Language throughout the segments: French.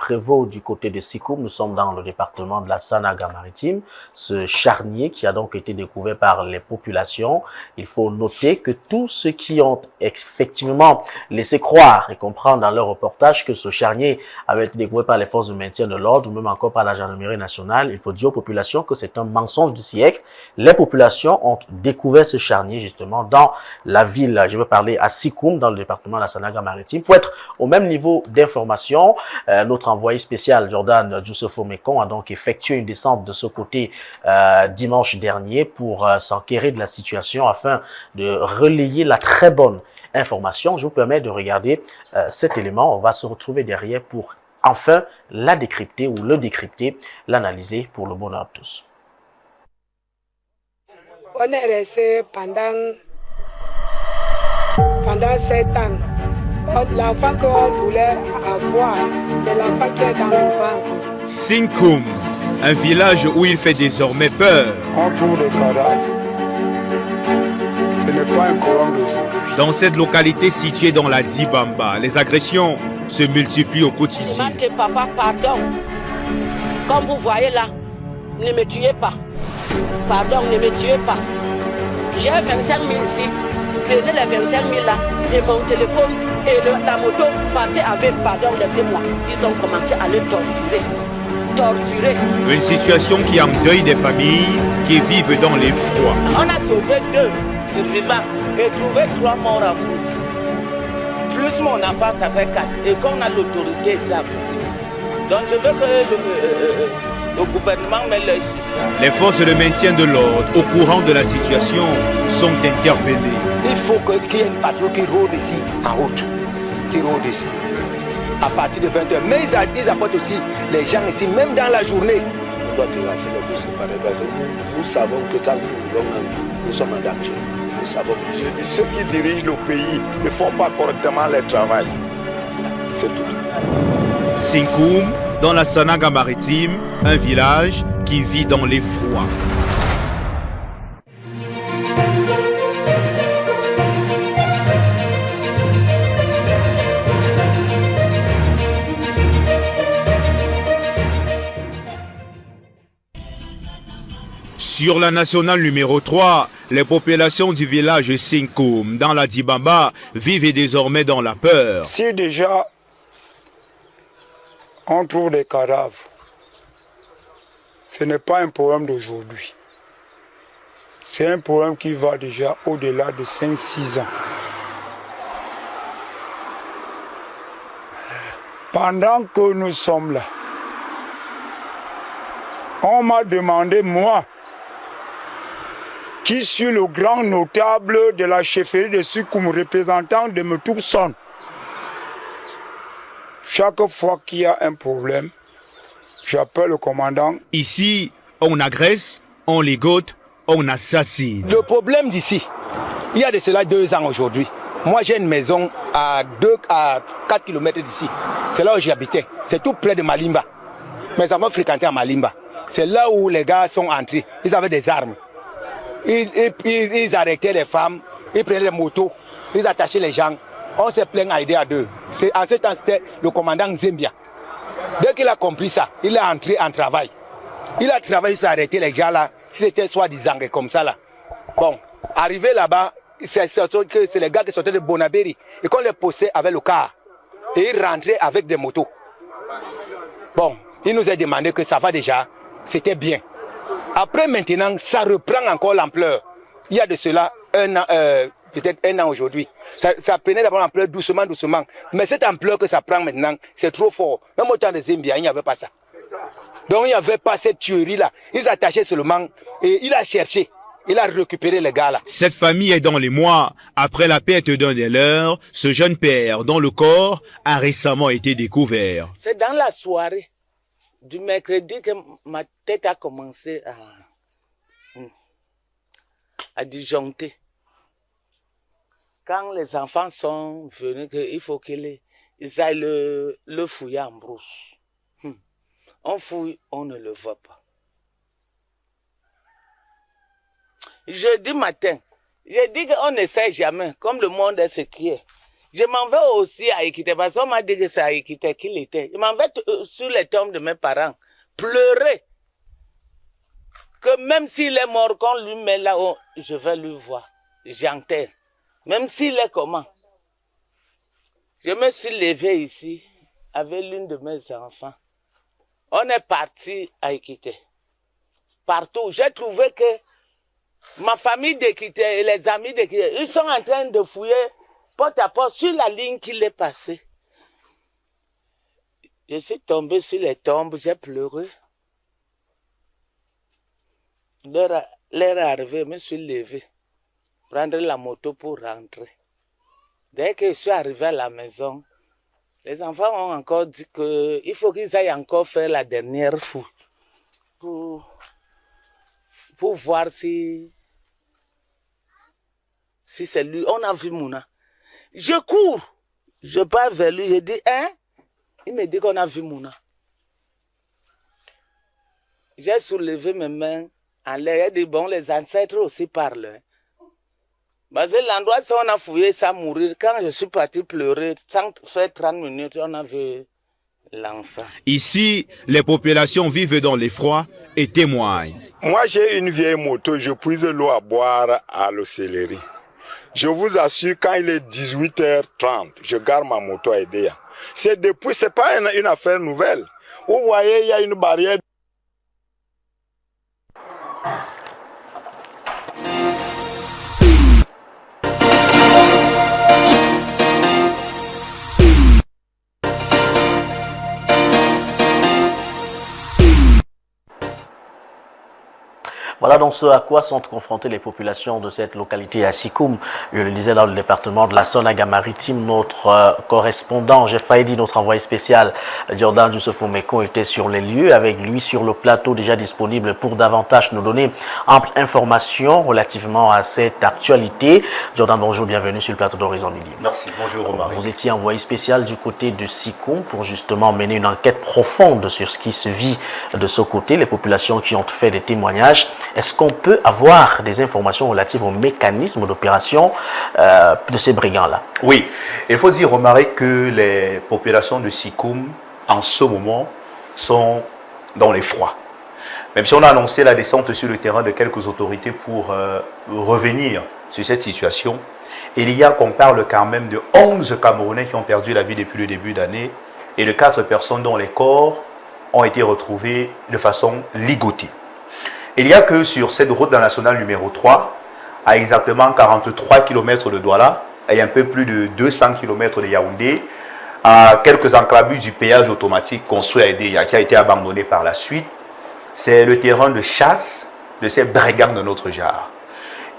prévaut du côté de Sikoum. Nous sommes dans le département de la Sanaga-Maritime. Ce charnier qui a donc été découvert par les populations. Il faut noter que tous ceux qui ont effectivement laissé croire et comprendre dans leur reportage que ce charnier avait été découvert par les forces de maintien de l'ordre ou même encore par la gendarmerie nationale, il faut dire aux populations que c'est un mensonge du siècle. Les populations ont découvert ce charnier justement dans la ville, je veux parler à Sikoum, dans le département de la Sanaga-Maritime. Pour être au même niveau d'information, notre envoyé spécial Jordan Djoussoufo-Mekong a donc effectué une descente de ce côté dimanche dernier pour s'enquérir de la situation afin de relayer la très bonne information. Je vous permets de regarder cet élément. On va se retrouver derrière pour enfin la décrypter ou le décrypter, l'analyser pour le bonheur de tous. On est resté pendant 7 ans. L'enfant qu'on voulait avoir, c'est l'enfant qui est dans le ventre. Sikoum, un village où il fait désormais peur. On trouve des cadavres. Ce n'est pas un problème d'aujourd'hui. Dans cette localité située dans la Dibamba, les agressions se multiplient au quotidien. Papa, pardon. Comme vous voyez là, ne me tuez pas. Pardon, ne me tuez pas. J'ai 25 000 ici. Prenez les 25 000 là et mon téléphone et la moto, partez avec, pardon, laissez-moi. Ils ont commencé à le torturer. Une situation qui endeuille des familles qui vivent dans l'effroi. On a sauvé 2 survivants et trouvé 3 morts en route. Plus mon enfant, ça fait 4. Et quand on a l'autorité, ça. Donc je veux que le gouvernement met l'œil sur ça. Les forces de maintien de l'ordre, au courant de la situation, sont interpellées. Il faut qu'il y ait une patrouille qui rôde ici, en route. Qui rôde ici. À partir de 20h. Mais ils apportent aussi les gens ici, même dans la journée. On doit terrasser les deux séparés. Nous savons que quand nous sommes en danger. Nous savons. Je dis, ceux qui dirigent le pays ne font pas correctement leur travail. C'est tout. Sikoum, dans la Sanaga-Maritime, un village qui vit dans l'effroi. Sur la nationale numéro 3, les populations du village Sikoum, dans la Dibamba, vivent désormais dans la peur. Si déjà on trouve des cadavres, ce n'est pas un problème d'aujourd'hui. C'est un problème qui va déjà au-delà de 5-6 ans. Pendant que nous sommes là, on m'a demandé, moi, qui suis le grand notable de la chefferie de Sikoum, représentant de Metoubson. Chaque fois qu'il y a un problème, j'appelle le commandant. Ici, on agresse, on ligote, on assassine. Le problème d'ici, il y a de cela 2 ans aujourd'hui. Moi, j'ai une maison à 4 km d'ici. C'est là où j'habitais. C'est tout près de Malimba. Mes enfants fréquentaient à Malimba. C'est là où les gars sont entrés. Ils avaient des armes. Ils arrêtaient les femmes, ils prenaient les motos, ils attachaient les gens. On s'est plaint à aider à 2. En ce temps, c'était le commandant Zembia. Dès qu'il a compris ça, il est entré en travail. Il a travaillé, il s'est arrêté les gars là, si c'était soi-disant comme ça là. Bon, arrivé là-bas, c'est les gars qui sortaient de Bonabéry et qu'on les poussait avec le car. Et ils rentraient avec des motos. Bon, il nous a demandé que ça va déjà, c'était bien. Après maintenant, ça reprend encore l'ampleur. Il y a de cela peut-être 1 an aujourd'hui. Ça prenait d'abord l'ampleur doucement. Mais cette ampleur que ça prend maintenant, c'est trop fort. Même au temps de Zembia, il n'y avait pas ça. Donc il n'y avait pas cette tuerie-là. Ils attachaient seulement et il a cherché. Il a récupéré les gars là. Cette famille est dans les mois. Après la perte d'un des leurs, ce jeune père dont le corps a récemment été découvert. C'est dans la soirée du mercredi que ma tête a commencé à disjoncter. Quand les enfants sont venus, il faut qu'ils aillent le fouiller en brousse. On fouille, on ne le voit pas. Jeudi matin, j'ai dit qu'on ne sait jamais, comme le monde est ce qui est. Je m'en vais aussi à Ekité, parce qu'on m'a dit que c'est à Ekité qu'il était. Je m'en vais sur les tombes de mes parents, pleurer. Que même s'il est mort, qu'on lui met là-haut, je vais lui voir. J'enterre. Même s'il est comment. Je me suis levé ici avec l'une de mes enfants. On est parti à Ekité. Partout. J'ai trouvé que ma famille d'Ekité et les amis d'Ekité, ils sont en train de fouiller porte à porte sur la ligne qu'il est passé. Je suis tombé sur les tombes, j'ai pleuré. L'heure est arrivée, je me suis levé. Prendre la moto pour rentrer. Dès que je suis arrivé à la maison, les enfants ont encore dit qu'il faut qu'ils aillent encore faire la dernière fouille pour voir si c'est lui. On a vu Mouna. Je cours. Je pars vers lui. Je dis, hein? Il me dit qu'on a vu Mouna. J'ai soulevé mes mains en l'air. Il dit, bon, les ancêtres aussi parlent. Parce que l'endroit où on a fouillé sans mourir, quand je suis parti pleurer, sans faire 30 minutes, on a vu l'enfant. Ici, les populations vivent dans l'effroi et témoignent. Moi, j'ai une vieille moto, je puise l'eau à boire à l'Océlerie. Je vous assure, quand il est 18h30, je garde ma moto à Edea. C'est pas une affaire nouvelle. Vous voyez, il y a une barrière. Voilà donc ce à quoi sont confrontées les populations de cette localité à Sikoum. Je le disais dans le département de la Sonaga-Maritime, notre correspondant, j'ai failli dire notre envoyé spécial, Jordan Youssefou-Meko, était sur les lieux, avec lui sur le plateau déjà disponible pour davantage nous donner ample information relativement à cette actualité. Jordan, bonjour, bienvenue sur le plateau d'Horizon Midi. Merci, bonjour Omar. Vous étiez envoyé spécial du côté de Sikoum pour justement mener une enquête profonde sur ce qui se vit de ce côté, les populations qui ont fait des témoignages. Est-ce qu'on peut avoir des informations relatives au mécanisme d'opération de ces brigands-là? Oui, il faut dire, Omar, que les populations de Sikoum, en ce moment, sont dans l'effroi. Même si on a annoncé la descente sur le terrain de quelques autorités pour revenir sur cette situation, il y a qu'on parle quand même de 11 Camerounais qui ont perdu la vie depuis le début d'année et de 4 personnes dont les corps ont été retrouvés de façon ligotée. Il y a que sur cette route nationale numéro 3, à exactement 43 km de Douala et un peu plus de 200 km de Yaoundé, à quelques enclavures du péage automatique construit à Edea, qui a été abandonné par la suite, c'est le terrain de chasse de ces brigands de notre genre.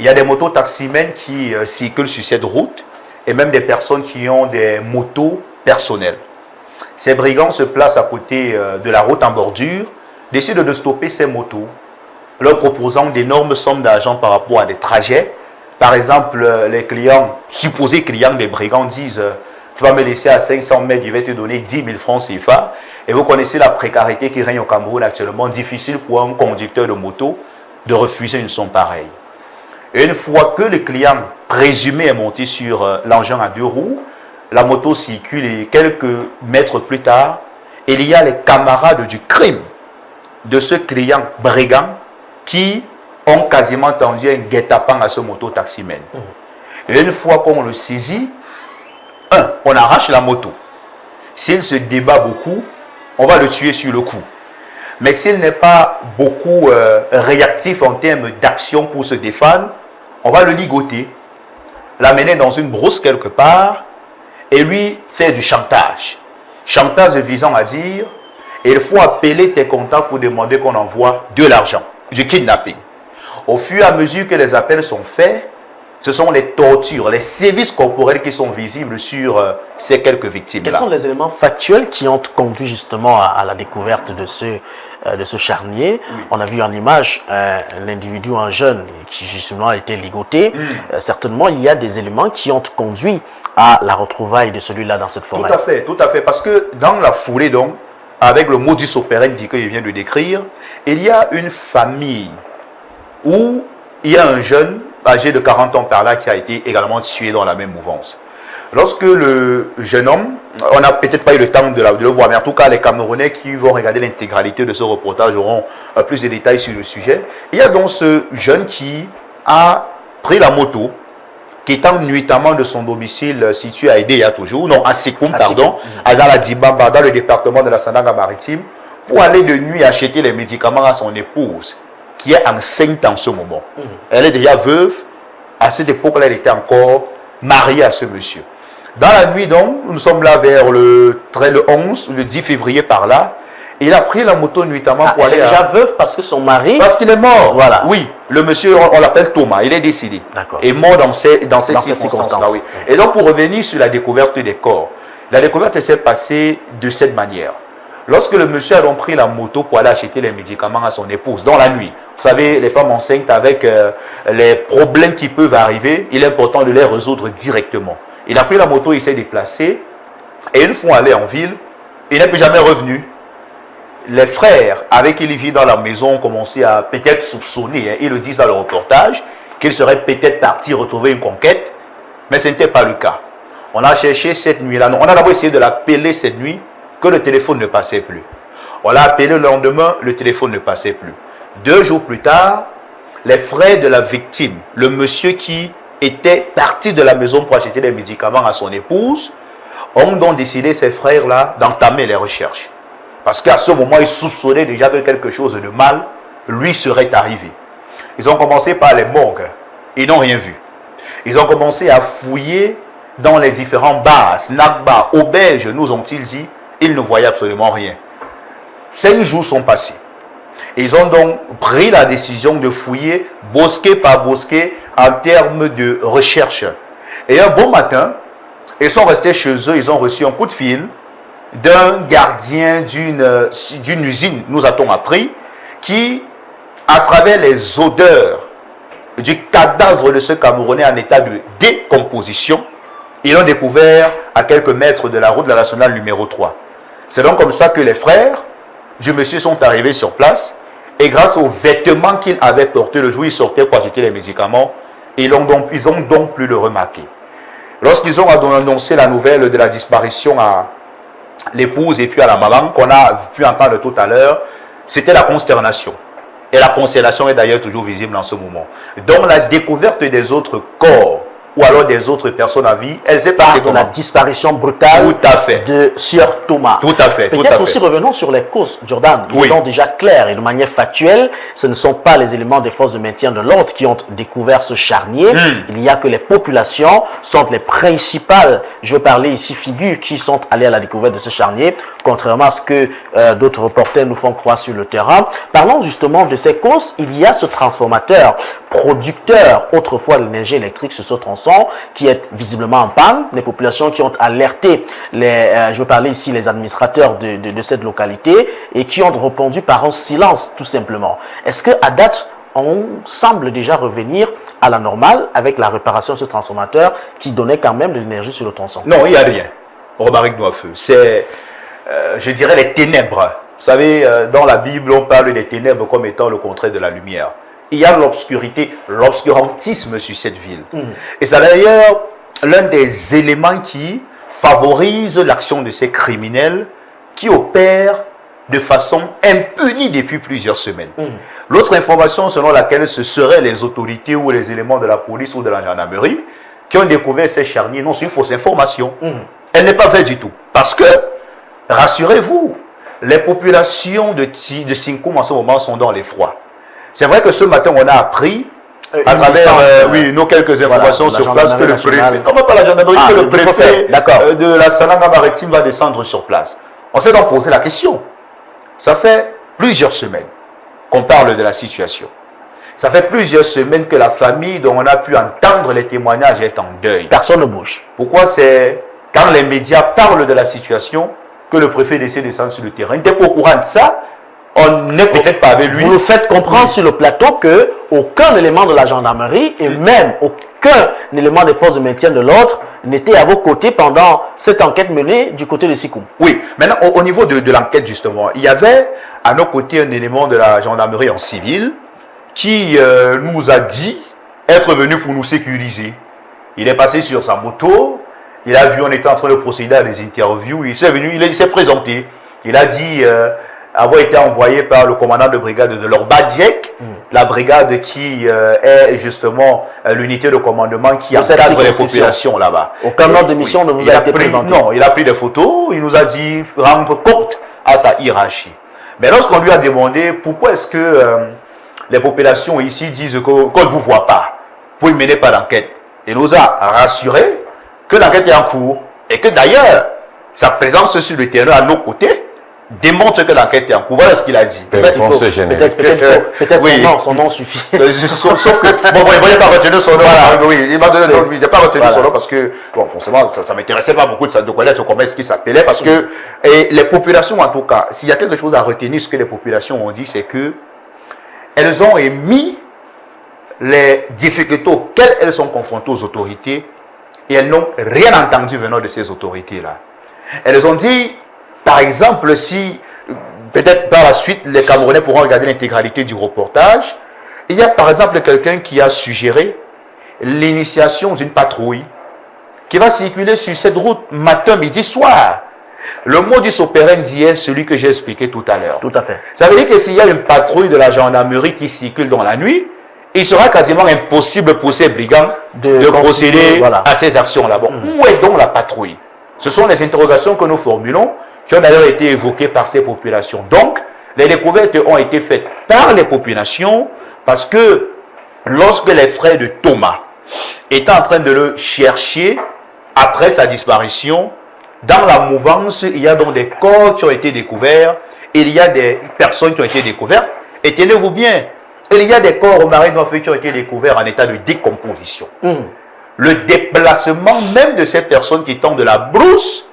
Il y a des motos taximens qui circulent sur cette route et même des personnes qui ont des motos personnelles. Ces brigands se placent à côté de la route en bordure, décident de stopper ces motos, leur proposant d'énormes sommes d'argent par rapport à des trajets. Par exemple, les clients, supposés clients des brigands disent « Tu vas me laisser à 500 mètres, je vais te donner 10 000 francs CFA. » Et vous connaissez la précarité qui règne au Cameroun actuellement. Difficile pour un conducteur de moto de refuser une somme pareille. Et une fois que le client présumé est monté sur l'engin à 2 roues, la moto circule et quelques mètres plus tard, il y a les camarades du crime de ce client brigand qui ont quasiment tendu un guet-apens à ce moto-taximène. Et une fois qu'on le saisit, on arrache la moto. S'il se débat beaucoup, on va le tuer sur le coup. Mais s'il n'est pas beaucoup réactif en termes d'action pour se défendre, on va le ligoter, l'amener dans une brousse quelque part et lui faire du chantage. Chantage visant à dire, il faut appeler tes contacts pour demander qu'on envoie de l'argent. Du kidnapping. Au fur et à mesure que les appels sont faits, ce sont les tortures, les sévices corporels qui sont visibles sur ces quelques victimes-là. Quels sont les éléments factuels qui ont conduit justement à la découverte de ce charnier? Oui. On a vu en image l'individu, un jeune, qui justement a été ligoté. Certainement, il y a des éléments qui ont conduit à la retrouvaille de celui-là dans cette forêt. Tout à fait. Parce que dans la foulée, donc, avec le modus operandi que je viens de décrire, il y a une famille où il y a un jeune âgé de 40 ans par là qui a été également tué dans la même mouvance. lorsque le jeune homme, on n'a peut-être pas eu le temps de le voir, mais en tout cas, les Camerounais qui vont regarder l'intégralité de ce reportage auront plus de détails sur le sujet. Il y a donc ce jeune qui a pris la moto, quittant nuitamment de son domicile situé à Edéa toujours, non, à Sekoum, pardon, dans la Dibamba, dans le département de la Sananga-Maritime, pour aller de nuit acheter les médicaments à son épouse, qui est enceinte en ce moment. Elle est déjà veuve. À cette époque-là, elle était encore mariée à ce monsieur. Dans la nuit, donc, nous sommes là vers le 11 ou le 10 février par là. Il a pris la moto nuitamment pour aller. Elle est déjà veuve parce que son mari. Parce qu'il est mort. Voilà. Oui, le monsieur, on l'appelle Thomas. Il est décédé. D'accord. Et mort dans ces circonstances-là. Oui. Et donc, pour revenir sur la découverte des corps, la découverte s'est passée de cette manière. Lorsque le monsieur a donc pris la moto pour aller acheter les médicaments à son épouse, dans la nuit, vous savez, les femmes enceintes avec les problèmes qui peuvent arriver, il est important de les résoudre directement. Il a pris la moto, il s'est déplacé, et une fois allé en ville, il n'est plus jamais revenu. Les frères avec qui il vit dans la maison ont commencé à peut-être soupçonner, hein, ils le disent dans le reportage, qu'il serait peut-être parti retrouver une conquête, mais ce n'était pas le cas. On a cherché cette nuit-là, on a d'abord essayé de l'appeler cette nuit, que le téléphone ne passait plus. On l'a appelé le lendemain, le téléphone ne passait plus. 2 jours plus tard, les frères de la victime, le monsieur qui était parti de la maison pour acheter des médicaments à son épouse, ont donc décidé, ces frères-là, d'entamer les recherches. Parce qu'à ce moment, ils soupçonnaient déjà que quelque chose de mal lui serait arrivé. Ils ont commencé par les morgues. Ils n'ont rien vu. Ils ont commencé à fouiller dans les différents bars, snack bars, auberges, nous ont-ils dit. Ils ne voyaient absolument rien. 5 jours sont passés. Ils ont donc pris la décision de fouiller bosquet par bosquet en termes de recherche. Et un bon matin, ils sont restés chez eux, ils ont reçu un coup de fil d'un gardien d'une usine, nous a-t-on appris, qui, à travers les odeurs du cadavre de ce Camerounais en état de décomposition, ils ont découvert à quelques mètres de la route de la nationale numéro 3. C'est donc comme ça que les frères du monsieur sont arrivés sur place et grâce aux vêtements qu'ils avaient portés le jour où ils sortaient pour acheter les médicaments, ils ont donc pu le remarquer. Lorsqu'ils ont annoncé la nouvelle de la disparition à l'épouse et puis à la maman qu'on a pu entendre tout à l'heure, c'était la consternation. Et la consternation est d'ailleurs toujours visible en ce moment. Donc la découverte des autres corps ou alors des autres personnes à vie, elle s'est passée comme la disparition brutale de Sieur Thomas. Tout à fait. Peut-être aussi revenons sur les causes, Jordan. Ils sont déjà clairs et de manière factuelle, ce ne sont pas les éléments des forces de maintien de l'ordre qui ont découvert ce charnier. Il y a que les populations sont les principales, je veux parler ici, figures qui sont allées à la découverte de ce charnier, contrairement à ce que d'autres reporters nous font croire sur le terrain. Parlons justement de ces causes. Il y a ce transformateur, producteur autrefois de l'énergie électrique, ce tronçon, qui est visiblement en panne. Les populations qui ont alerté, je veux parler ici, les administrateurs de cette localité et qui ont répondu par un silence tout simplement. Est-ce qu'à date, on semble déjà revenir à la normale avec la réparation de ce transformateur qui donnait quand même de l'énergie sur le tronçon? Non, il n'y a rien. Romaric Noirfeu, c'est, je dirais, les ténèbres. Vous savez, dans la Bible, on parle des ténèbres comme étant le contraire de la lumière. Il y a l'obscurité, l'obscurantisme sur cette ville. Et c'est d'ailleurs l'un des éléments qui favorise l'action de ces criminels qui opèrent de façon impunie depuis plusieurs semaines. L'autre information selon laquelle ce seraient les autorités ou les éléments de la police ou de la gendarmerie qui ont découvert ces charniers, non, c'est une fausse information. Elle n'est pas vraie du tout. Parce que, rassurez-vous, les populations de Sinkoum en ce moment sont dans l'effroi. C'est vrai que ce matin, on a appris, à travers nos quelques informations sur place, que le préfet, non pas la gendarmerie, que le préfet de la Sananga Maritime va descendre sur place. On s'est donc posé la question. Ça fait plusieurs semaines qu'on parle de la situation. Ça fait plusieurs semaines que la famille dont on a pu entendre les témoignages est en deuil. Personne ne bouge. Pourquoi? C'est quand les médias parlent de la situation que le préfet décide de descendre sur le terrain. Il n'était pas au courant de ça. On n'est peut-être pas avec lui. Vous nous faites comprendre sur le plateau que aucun élément de la gendarmerie et même aucun élément des forces de maintien de l'ordre n'était à vos côtés pendant cette enquête menée du côté de Sikoum. Oui, maintenant au niveau de l'enquête justement, il y avait à nos côtés un élément de la gendarmerie en civil qui nous a dit être venu pour nous sécuriser. Il est passé sur sa moto il a vu, on était en train de procéder à des interviews, il s'est venu, il s'est présenté, il a dit avoir été envoyé par le commandant de brigade de l'Orbadjek, la brigade qui est justement l'unité de commandement qui encadre les populations là-bas. Aucun ordre de mission ne vous a été présenté. Non, il a pris des photos, il nous a dit rendre compte à sa hiérarchie. Mais lorsqu'on lui a demandé pourquoi est-ce que les populations ici disent qu'on ne vous voit pas, vous ne menez pas d'enquête, il nous a rassuré que l'enquête est en cours et que d'ailleurs sa présence sur le terrain à nos côtés démontre que l'enquête est en cours. Voilà ce qu'il a dit. Peut-être son nom suffit. Sauf que, bon, il n'a pas retenu son nom. Voilà, oui, il n'a pas retenu son nom parce que, bon, forcément, ça ne m'intéressait pas beaucoup de connaître comment est-ce qu'il s'appelait parce que les populations, en tout cas, s'il y a quelque chose à retenir, ce que les populations ont dit, c'est que elles ont émis les difficultés auxquelles elles sont confrontées aux autorités et elles n'ont rien entendu venant de ces autorités-là. Elles ont dit, par exemple, si peut-être par la suite les Camerounais pourront regarder l'intégralité du reportage, il y a par exemple quelqu'un qui a suggéré l'initiation d'une patrouille qui va circuler sur cette route matin, midi, soir. Le modus operandi est celui que j'ai expliqué tout à l'heure. Tout à fait. Ça veut dire que s'il y a une patrouille de la gendarmerie qui circule dans la nuit, il sera quasiment impossible pour ces brigands de procéder à ces actions là-bas. Où est donc la patrouille? Ce sont les interrogations que nous formulons, qui ont d'ailleurs été évoquées par ces populations. Donc, les découvertes ont été faites par les populations parce que lorsque les frères de Thomas étaient en train de le chercher après sa disparition, dans la mouvance, il y a donc des corps qui ont été découverts, il y a des personnes qui ont été découvertes, et tenez-vous bien, il y a des corps au Marais Noir qui ont été découverts en état de décomposition. Le déplacement même de ces personnes qui tombent de la brousse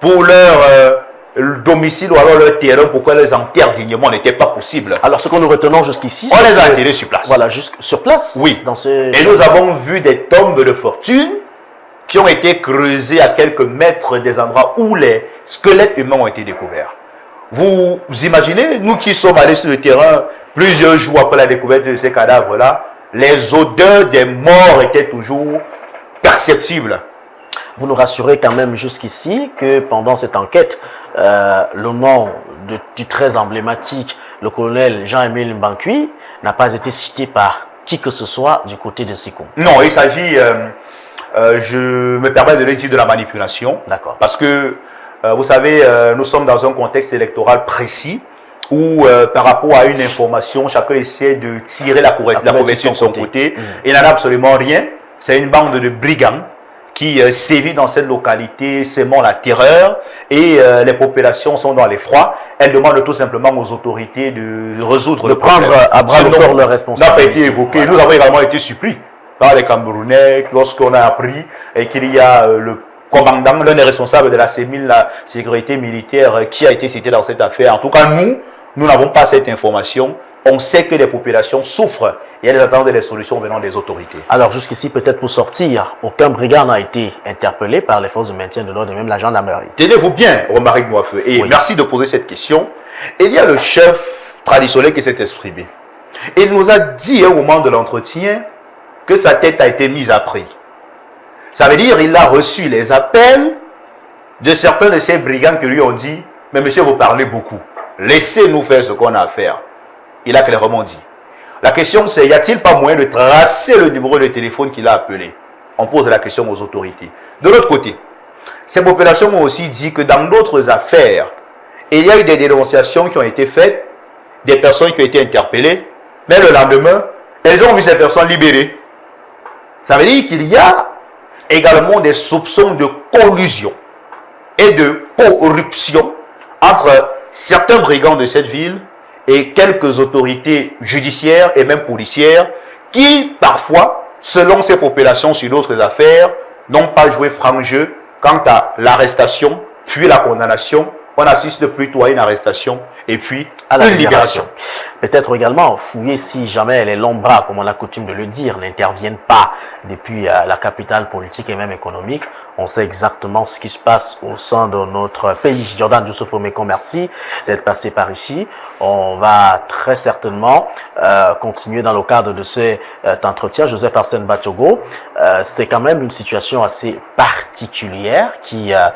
pour leur domicile ou alors leur terrain, pourquoi les enterrent dignement n'était pas possible. Alors ce que nous retenons jusqu'ici, on les a enterrés sur place. Voilà, juste sur place. Oui. Et nous avons vu des tombes de fortune qui ont été creusées à quelques mètres des endroits où les squelettes humains ont été découverts. Vous imaginez, nous qui sommes allés sur le terrain plusieurs jours après la découverte de ces cadavres-là, les odeurs des morts étaient toujours perceptibles. Vous nous rassurez quand même jusqu'ici que pendant cette enquête, le nom du très emblématique, le colonel Jean-Émile Mbankui, n'a pas été cité par qui que ce soit du côté de Sékoum. Non, il s'agit, je me permets de le dire, de la manipulation. D'accord. Parce que, vous savez, nous sommes dans un contexte électoral précis où, par rapport à une information, chacun essaie de tirer la couverture de son côté. Il n'en a absolument rien. C'est une bande de brigands qui sévit dans cette localité, sémant la terreur, et les populations sont dans l'effroi. Elles demandent tout simplement aux autorités de résoudre le problème. Prendre à bras le corps leurs responsabilités. N'a pas été évoqué. Voilà. Nous avons également été surpris par les Camerounais lorsqu'on a appris qu'il y a le commandant, l'un des responsables de la CEMIL, la sécurité militaire, qui a été cité dans cette affaire. En tout cas, nous n'avons pas cette information. On sait que les populations souffrent et elles attendent des solutions venant des autorités. Alors jusqu'ici, peut-être pour sortir, aucun brigand n'a été interpellé par les forces de maintien de l'ordre et même la gendarmerie. Tenez-vous bien, Romaric Noifeu, et merci de poser cette question. Il y a le chef traditionnel qui s'est exprimé. Il nous a dit au moment de l'entretien que sa tête a été mise à prix. Ça veut dire qu'il a reçu les appels de certains de ces brigands qui lui ont dit « Mais monsieur, vous parlez beaucoup. Laissez-nous faire ce qu'on a à faire. » Il a clairement dit. La question c'est, y a-t-il pas moyen de tracer le numéro de téléphone qu'il a appelé? On pose la question aux autorités. De l'autre côté, ces populations ont aussi dit que dans d'autres affaires, il y a eu des dénonciations qui ont été faites, des personnes qui ont été interpellées, mais le lendemain, elles ont vu ces personnes libérées. Ça veut dire qu'il y a également des soupçons de collusion et de corruption entre certains brigands de cette ville et quelques autorités judiciaires et même policières qui, parfois, selon ces populations sur d'autres affaires, n'ont pas joué franc jeu quant à l'arrestation, puis la condamnation on assiste plutôt à une arrestation et puis à la une libération. Peut-être également fouiller si jamais les longs bras, comme on a coutume de le dire, n'interviennent pas depuis la capitale politique et même économique. On sait exactement ce qui se passe au sein de notre pays. Jordan Youssoufo Mekong, merci d'être passé par ici. On va très certainement continuer dans le cadre de cet entretien. Joseph Arsène Batiogo, c'est quand même une situation assez particulière qui